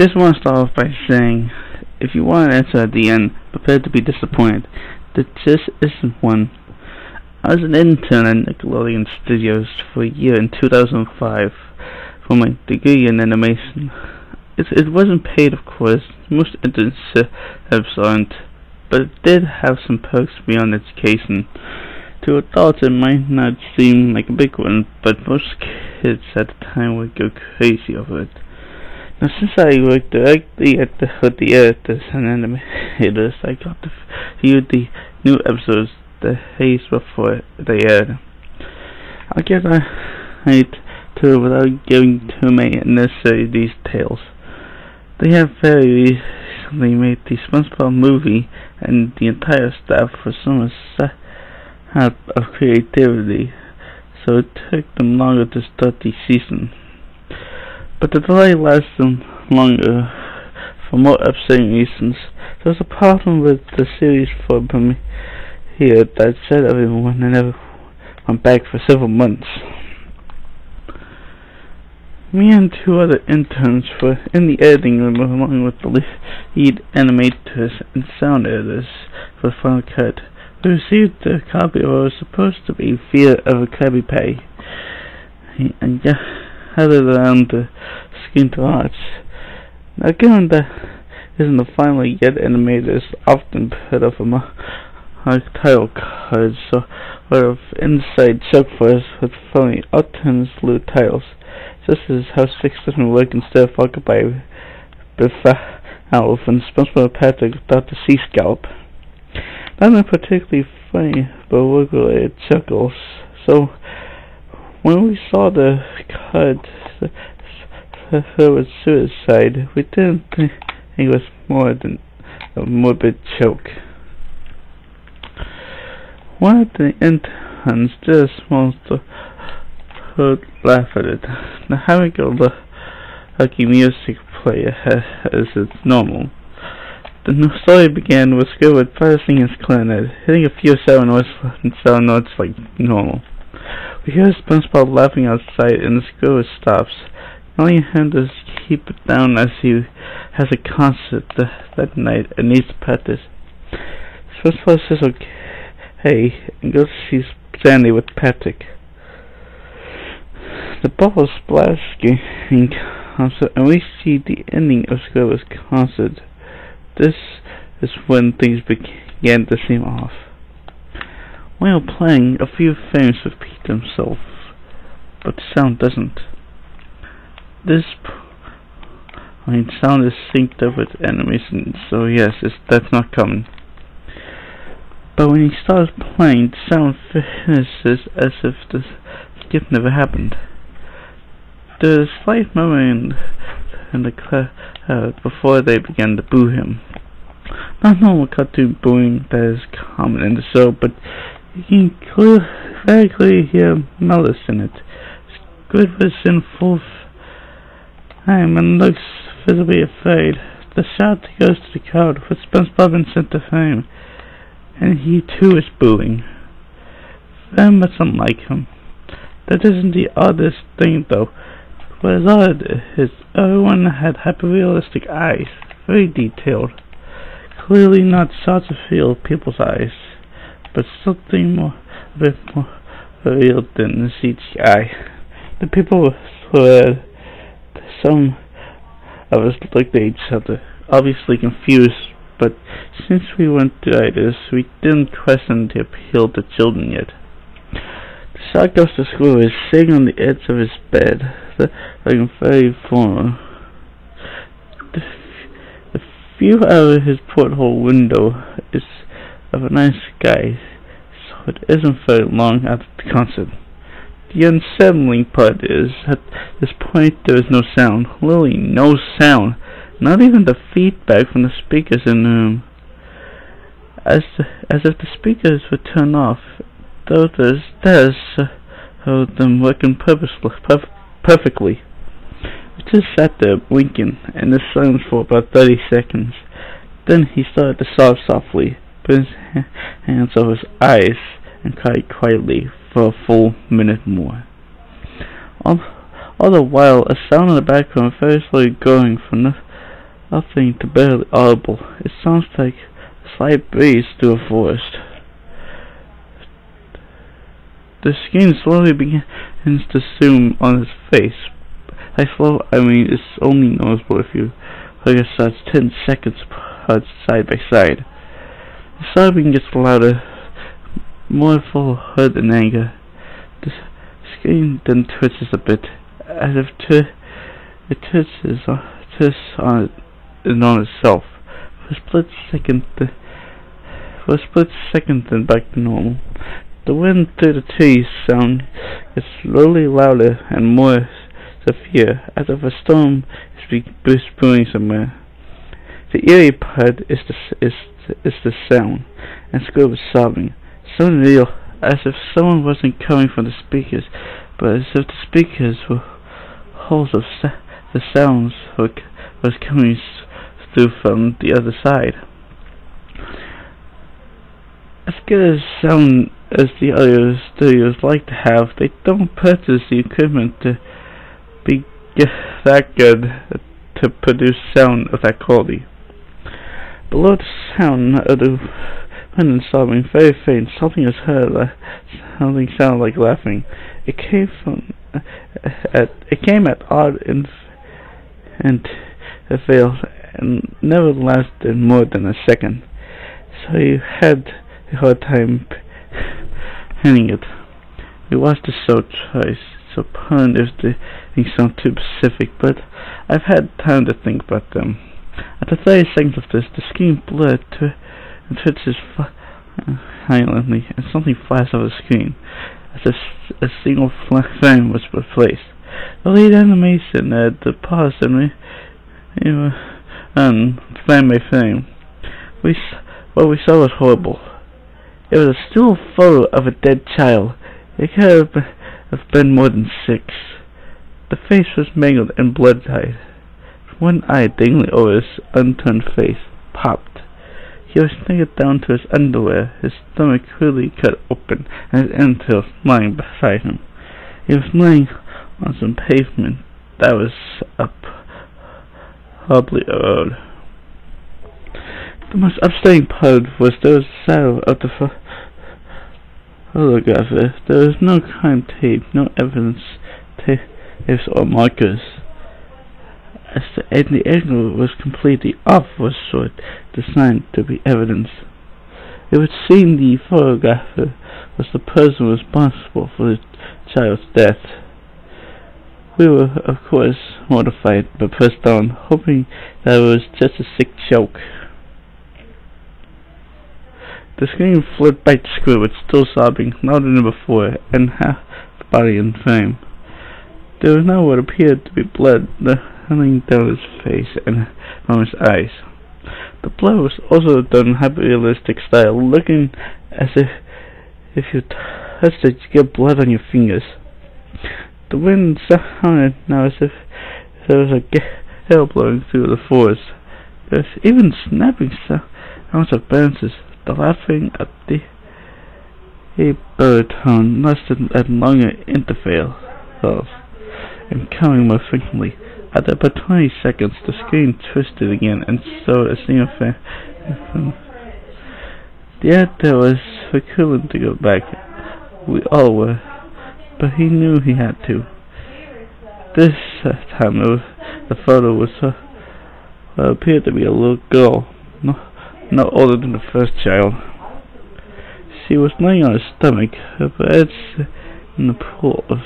just want to start off by saying, if you want an answer at the end, prepare to be disappointed. There just isn't one. I was an intern at Nickelodeon Studios for a year in 2005 for my degree in animation. It wasn't paid, of course. Most internships aren't, but it did have some perks beyond education. To adults, it might not seem like a big one, but most kids at the time would go crazy over it. Now, since I worked directly with the editors and animators, I got to view the new episodes the days before they aired. I'll get right to it without giving too many unnecessary details. They have very recently made the SpongeBob movie, and the entire staff was so much out of creativity, so it took them longer to start the season. But the delay lasted longer for more upsetting reasons. There was a problem with the series for premiere that said everyone and never went back for several months. Me and two other interns were in the editing room along with the lead animators and sound editors for the final cut. We received a copy of what was supposed to be Fear of a Creepypasta and had it around the screen to watch. Now, given that isn't the final yet, animators often put up a title cards or of inside joke for us with funny alternate slew titles. This is how six doesn't work instead of followed by Alf and SpongeBob Patrick without the sea scalp. Nothing particularly funny, but work-related chuckles. So, when we saw the cut there was suicide, we didn't think it was more than a morbid joke. One of the interns did a small laugh at it. Now, having a lucky music play as it's normal. The story began with Squidward pressing his clarinet, hitting a few sound notes like normal. We hear SpongeBob laughing outside, and Squidward stops, telling him to keep it down as he has a concert that night and needs to practice. SpongeBob says okay, and goes to see Sandy with Patrick. The bubble splashing concert, and we see the ending of Squidward's concert. This is when things began to seem off. While playing, a few frames repeat themselves, but the sound doesn't. This sound is synced up with animation, so yes, that's not coming. But when he starts playing, the sound finishes as if the skip never happened. There's a slight moment in the crowd before they began to boo him. Not normal cartoon booing that is common in the show, but you can very clearly hear malice in it. Squidward is in full time and looks visibly afraid. The shot goes to the crowd with SpongeBob in center frame, and he too is booing. Very much unlike him. That isn't the oddest thing though. What is odd is everyone had hyper-realistic eyes, very detailed. Clearly not shots of real people's eyes, but something a bit more real than the CGI. The people were some of us looked at each other, obviously confused, but since we weren't writers, we didn't question the appeal to children yet. The shot goes to Squidward sitting on the edge of his bed, looking very formal. The view out of his porthole window is of a nice sky, so it isn't very long after the concert. The unsettling part is, at this point there is no sound, literally no sound, not even the feedback from the speakers in the room. As if the speakers were turned off, though the stairs held them working perfectly. We just sat there blinking in the silence for about 30 seconds. Then he started to sob softly, put his hands over his eyes, and cried quietly for a full minute more. All the while, a sound in the background very slowly growing from nothing to barely audible. It sounds like a slight breeze through a forest. The skin slowly begins to zoom on his face. By slow, I mean it's only noticeable if you look at such 10 seconds apart side by side. The sobbing gets louder, more full of hurt and anger. The skin then twitches a bit, as if it twitches on itself. For a split second, then back to normal. The wind through the trees sound gets slowly louder and more severe, as if a storm is brewing somewhere. The eerie part is the sound, and Squidward sobbing, so real, as if someone wasn't coming from the speakers, but as if the speakers were holes of the sounds was coming through from the other side. As good as sound as the other studios like to have, they don't purchase the equipment to be that good to produce sound of that quality. Below the sound of the wind and sobbing, very faint, something is heard. Something sounded like laughing. It came at odd intervals and never lasted more than a second. So you had a hard time pinning it. We watched the show twice, so pardon if the things sound too specific, but I've had time to think about them. After 30 seconds of this, the screen blurred and twitches violently, and something flashed over the screen, as if a single frame was replaced. The lead animation had to pause and frame by frame. What we saw was horrible. It was a still photo of a dead child. It could have been more than 6. The face was mangled and blood-dyed. One eye dangling over his unturned face popped. He was naked down to his underwear, his stomach clearly cut open, and his entrails lying beside him. He was lying on some pavement that was up horribly road. The most upsetting part was there was a shadow of the photographer. There was no crime tape, no evidence tapes or markers. And the angle was completely off, was short, designed to be evidence. It would seem the photographer was the person responsible for the child's death. We were, of course, mortified, but pressed on, hoping that it was just a sick joke. The screen flipped back to Squidward, still sobbing, louder than before, and half the body in frame. There was now what appeared to be blood running down his face and from his eyes. The blood was also done in hyper-realistic style, looking as if you touched it, you get blood on your fingers. The wind sounded now as if there was a gale blowing through the forest. There was even snapping sounds of branches. The laughing at the baritone lasted at longer intervals, and coming more frequently. After about 20 seconds, the screen twisted again and showed a single frame. The actor was reluctant to go back. We all were, but he knew he had to. This time, the photo was appeared to be a little girl, no older than the first child. She was laying on her stomach, her head in the pool of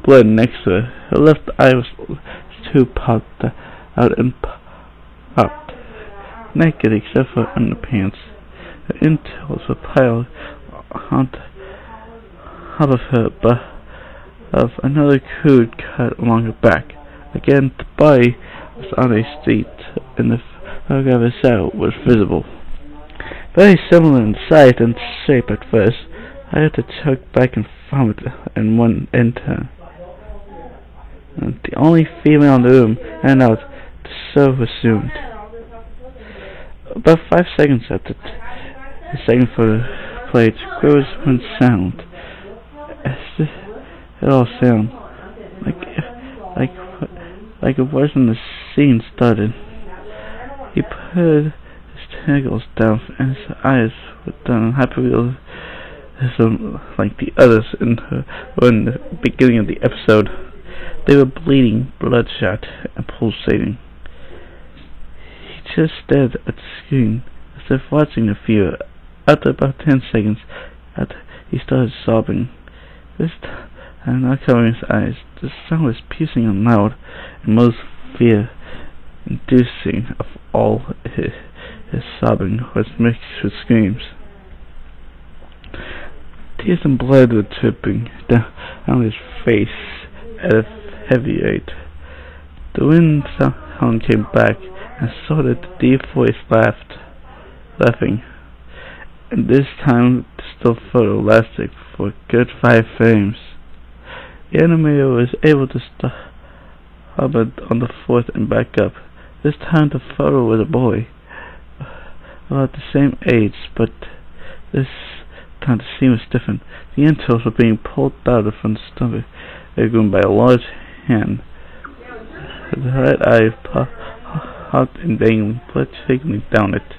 blood next to her. Her left eye was too popped out and popped, naked except for underpants. Her entrails were piled on top of her, but of another crude cut along her back. Again, the body was on a seat, and the photographer's shadow was visible. Very similar in size and shape at first. I had to choke back and vomit in one intern. And the only female in the room ran out, the show resumed. About 5 seconds after the second photo played, Squidward's one sound. As it all sound like it was when the scene started. He put his tentacles down and his eyes were done hyperrealism like the others in the beginning of the episode. They were bleeding, bloodshot, and pulsating. He just stared at the screen as if watching a fear. After about 10 seconds, he started sobbing. This time, not covering his eyes. The sound was piercing and loud, and most fear-inducing of all. His sobbing was mixed with screams. Tears and blood were dripping down his face at a heavy rate. The wind sound came back, and saw that the deep voice laughing. And this time the still photo lasted for a good 5 frames. The animator was able to stop it on the 4th and back up. This time the photo was a boy, about the same age, but this time the scene was different. The entrails were being pulled out from the stomach by a large hand. The right eye popped and dangling, blood trickling down it.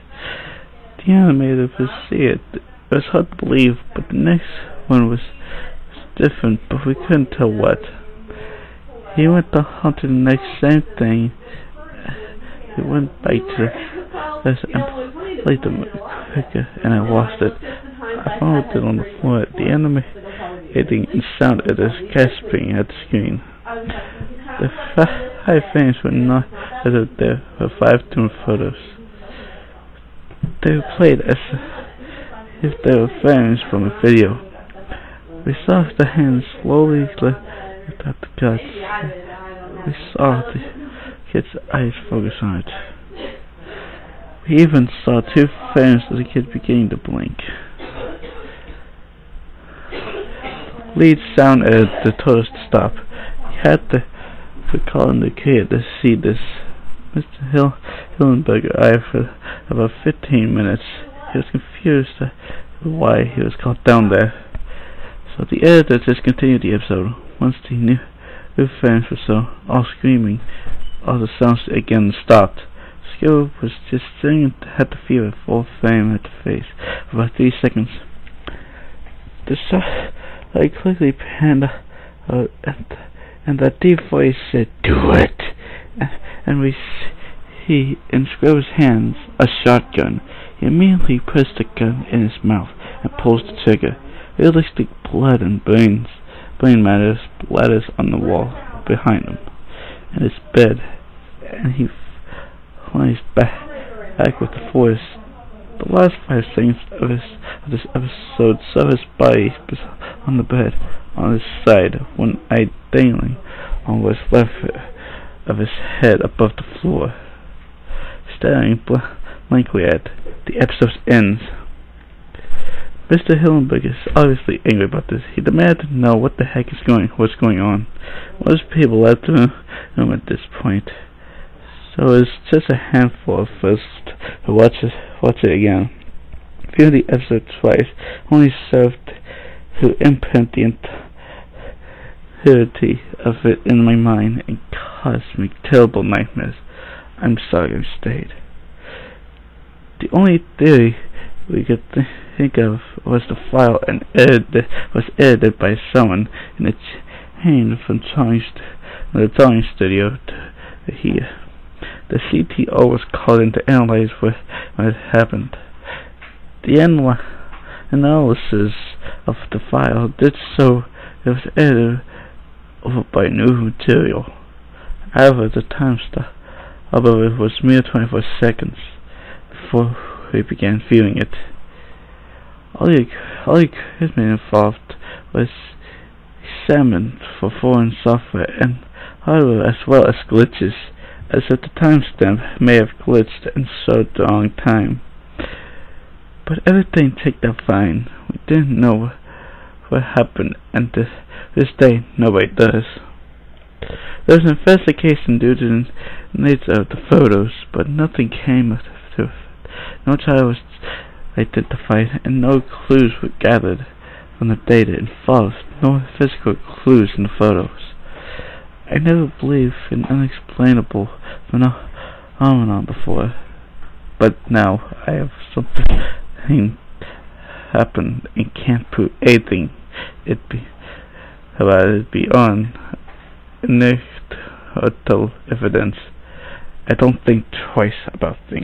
The animator could see it. It was hard to believe, but the next one was different, but we couldn't tell what. He went on to the next same thing. He went back to this and played them quicker, and I lost it. I found it on the floor. The animating and sound it as gasping at the screen. The 5 frames were not as if there were 5 different photos. They were played as if they were frames from a video. We saw the hands slowly lift out the guts. We saw the kid's eyes focus on it. We even saw 2 frames of the kid beginning to blink. The lead sound editor told us to stop. He had to call in the kid to see this. Mr. Hillenberger eyed for about 15 minutes. He was confused as to why he was called down there. So the editor just continued the episode. Once the new frames were so all screaming, all the sounds again stopped. Squidward was just staring at the viewer full frame at the face for about 3 seconds. The I quickly panned out and that deep voice said, "Do it!" And we see in Squidward's hands a shotgun. He immediately puts the gun in his mouth and pulls the trigger. Realistic blood and brain matter splatters on the wall behind him in his bed, and he lies back with the force. The last 5 seconds of this episode saw his body on the bed, on his side, one eye dangling on what's left of his head above the floor. Staring blankly at the episode ends. Mr. Hillenberg is obviously angry about this. He demanded to know what the heck is what's going on. Most people left the room at this point, so it's just a handful of us who watch it again. Viewing the episode twice only served to imprint the entirety of it in my mind and caused me terrible nightmares. I'm sorry I stayed. The only theory we could think of was the file was edited by someone in a chain from the drawing studio to here. The CTO was called in to analyze what had happened. The analysis of the file did so it was edited over by new material. However, the time stop of it was mere 24 seconds before we began viewing it. All the equipment involved was examined for foreign software and hardware as well as glitches, as if the timestamp may have glitched and showed the wrong time. But everything ticked out fine. We didn't know what happened, and to this day nobody does. There was an investigation due to the nature of the photos, but nothing came of it. No child was identified, and no clues were gathered from the data involved, no physical clues in the photos. I never believed in unexplainable phenomenon before. But now I have something happen and can't prove anything about it beyond anecdotal evidence. I don't think twice about things.